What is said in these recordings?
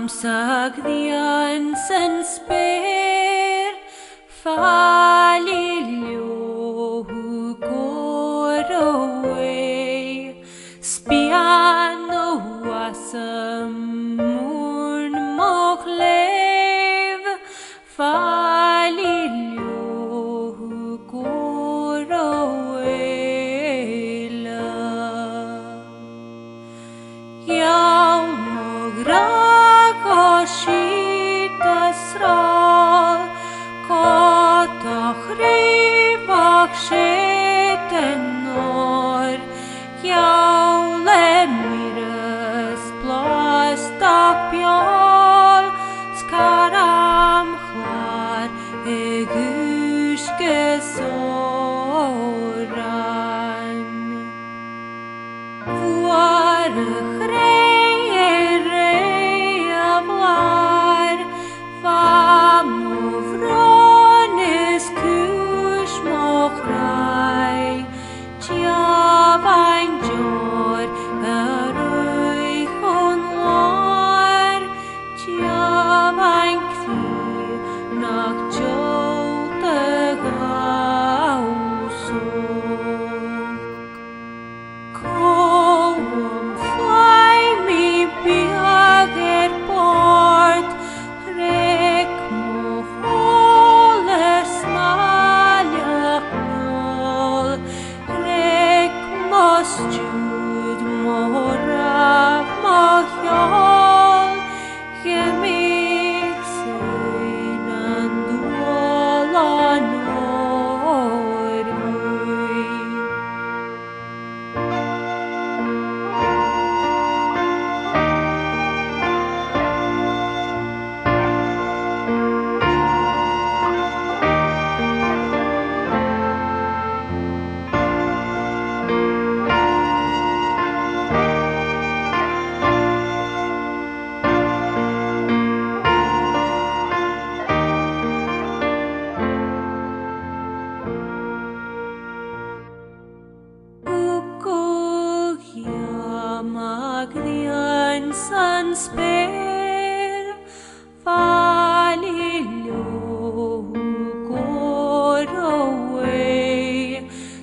Sagdian sen spyr Falilio who går away Spiano wasam morn mochlev Falilio who går away Yaw mogra Shita Kotach rivak shetenor Jaule miras plastak pjol Skaram chlar egushke soran Vuarach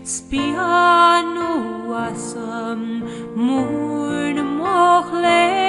Spianu asam morn mochlev